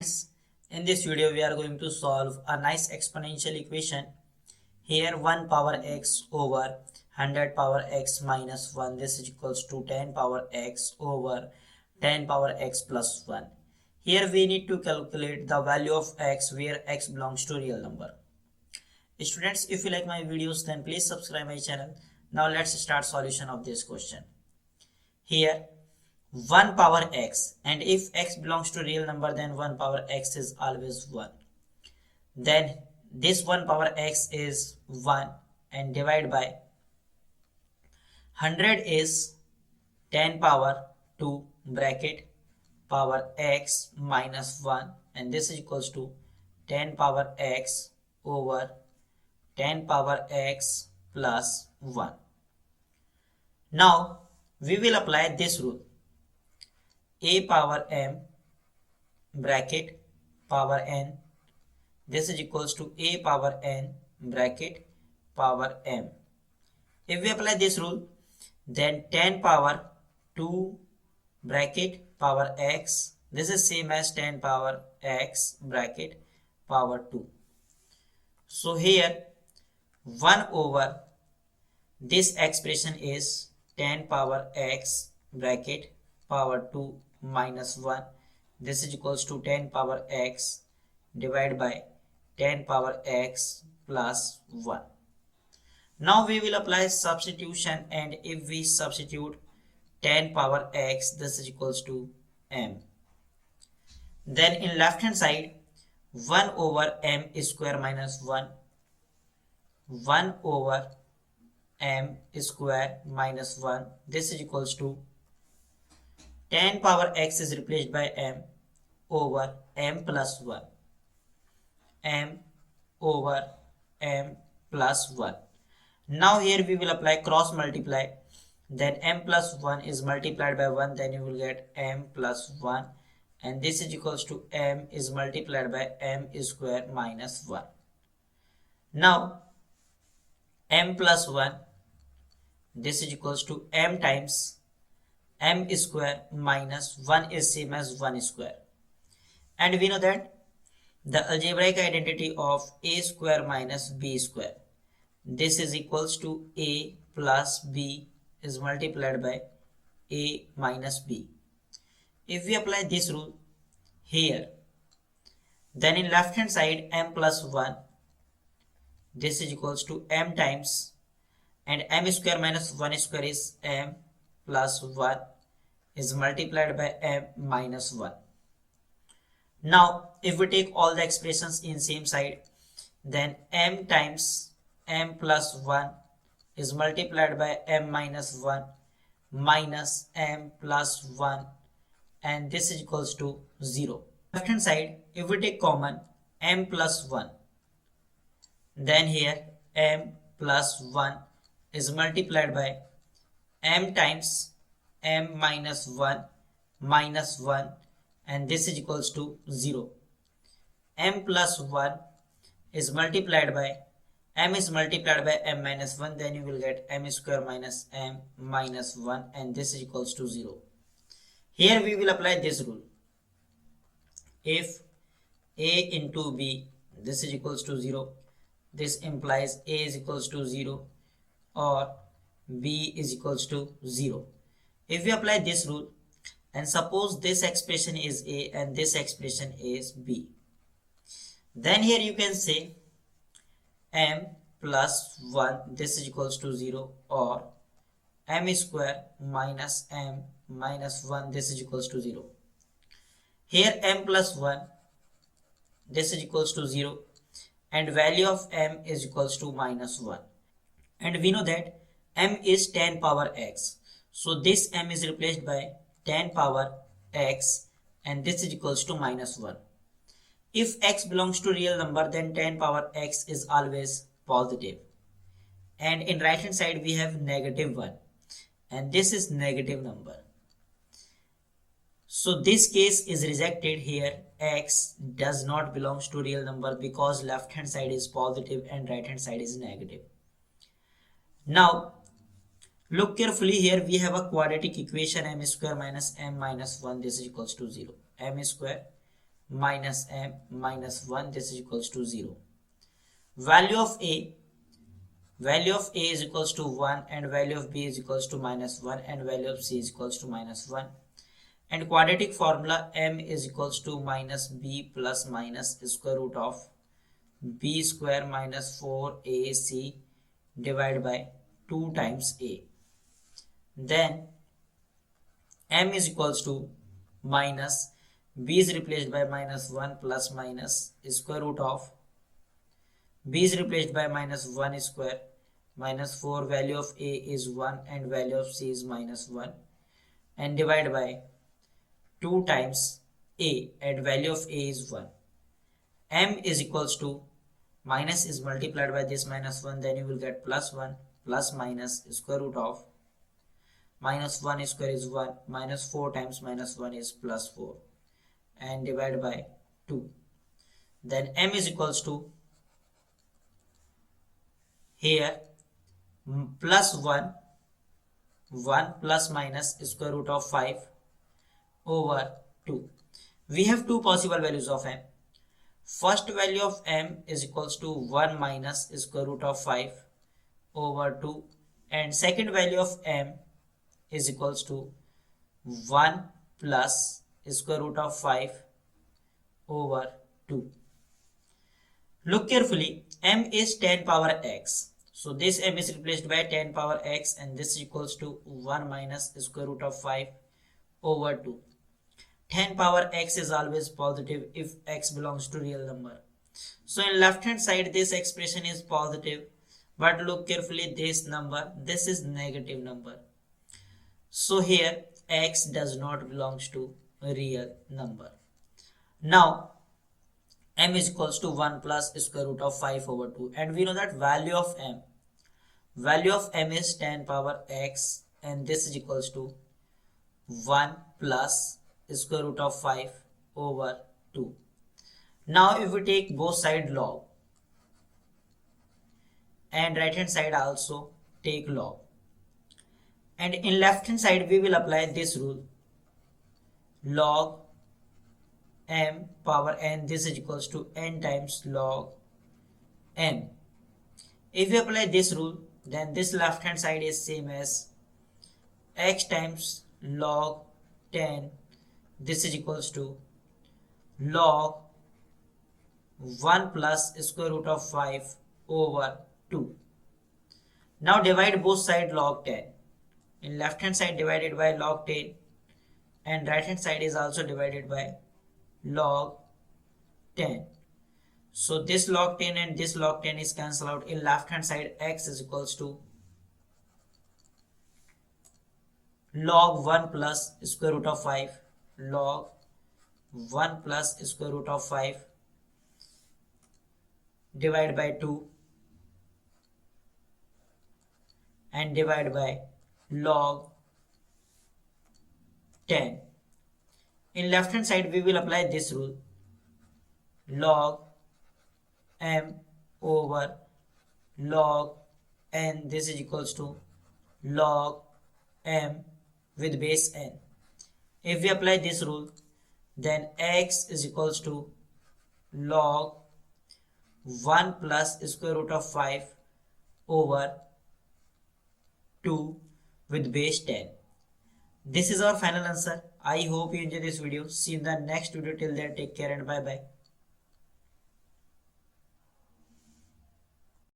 In this video, we are going to solve a nice exponential equation. Here 1 power x over 100 power x minus 1. This is equals to 10 power x over 10 power x plus 1. Here we need to calculate the value of x where x belongs to real number. Students, if you like my videos, then please subscribe my channel. Now let's start solution of this question. Here 1 power x, and if x belongs to real number, then 1 power x is always 1. Then this 1 power x is 1 and divide by 100 is 10 power 2 bracket power x minus 1, and this is equals to 10 power x over 10 power x plus 1. Now we will apply this rule. A power m bracket power n, this is equals to a power n bracket power m. If we apply this rule, then 10 power 2 bracket power x, this is same as 10 power x bracket power 2. So here 1 over this expression is 10 power x bracket power 2 minus 1. This is equals to 10 power x divided by 10 power x plus 1. Now we will apply substitution, and if we substitute 10 power x, this is equals to m. Then in left hand side 1 over m square minus 1, 1 over m square minus 1, this is equals to 10 power x is replaced by m over m plus 1, m over m plus 1. Now here we will apply cross multiply, then m plus 1 is multiplied by 1, then you will get m plus 1, and this is equals to m is multiplied by m square minus 1. Now m plus 1, this is equals to m times m square minus 1 is same as 1 square, and we know that the algebraic identity of a square minus b square, this is equals to a plus b is multiplied by a minus b. If we apply this rule here, then in left hand side m plus 1, this is equals to m times, and m square minus 1 square is m plus 1 is multiplied by m minus 1. Now if we take all the expressions in same side, then m times m plus 1 is multiplied by m minus 1 minus m plus 1, and this is equals to 0. Left hand side, if we take common m plus 1, then here m plus 1 is multiplied by m times m minus 1 minus 1, and this is equals to 0. M plus 1 is multiplied by m is multiplied by m minus 1, then you will get m square minus m minus 1, and this is equals to 0. Here we will apply this rule. If a into b, this is equals to 0, this implies a is equals to 0 or b is equals to 0. If we apply this rule, and suppose this expression is a and this expression is b, then here you can say m plus 1, this is equals to 0, or m square minus m minus 1, this is equals to 0. Here m plus 1, this is equals to 0, and value of m is equals to minus 1, and we know that m is 10 power x, so this m is replaced by 10 power x, and this is equals to minus 1. If x belongs to real number, then 10 power x is always positive, and in right hand side we have negative 1, and this is negative number. So this case is rejected. Here x does not belongs to real number because left hand side is positive and right hand side is negative. Now look carefully, here we have a quadratic equation m square minus m minus 1, this is equals to 0. M square minus m minus 1, this is equals to 0. Value of a is equals to 1 and value of b is equals to minus 1 and value of c is equals to minus 1. And quadratic formula m is equals to minus b plus minus square root of b square minus 4ac divided by 2 times a. Then m is equals to minus b is replaced by minus 1 plus minus square root of b is replaced by minus 1 square minus 4, value of a is 1 and value of c is minus 1, and divided by 2 times a and value of a is 1. M is equals to minus is multiplied by this minus 1, then you will get plus 1 plus minus square root of minus 1 square is 1 minus 4 times minus 1 is plus 4 and divided by 2. Then M is equals to here plus 1 plus minus square root of 5 over 2. We have two possible values of m. First value of m is equals to 1 minus square root of 5 over 2, and second value of m is equals to 1 plus square root of 5 over 2. Look carefully, m is 10 power x. So this m is replaced by 10 power x and this is equals to 1 minus square root of 5 over 2. 10 power x is always positive if x belongs to real number. So in left hand side this expression is positive, but look carefully, this number, this is negative number. So here x does not belongs to a real number. Now m is equals to 1 plus square root of 5 over 2, and we know that value of m is 10 power x and this is equals to 1 plus square root of 5 over 2. Now if we take both side log and right hand side also take log, and in left hand side we will apply this rule, log m power n, this is equals to n times log m. If we apply this rule, then this left hand side is same as x times log 10, this is equals to log 1 plus square root of 5 over 2. Now divide both side log 10. In left hand side divided by log 10 and right hand side is also divided by log 10. So this log 10 and this log 10 is cancelled out. In left hand side x is equals to log 1 plus square root of 5, log 1 plus square root of 5 divided by 2 and divide by log 10. In left hand side we will apply this rule, log m over log n, this is equals to log m with base n. If we apply this rule, then x is equals to log 1 plus square root of 5 over 2 with base 10. This is our final answer. I hope you enjoy this video. See you in the next video. Till then, take care and bye bye.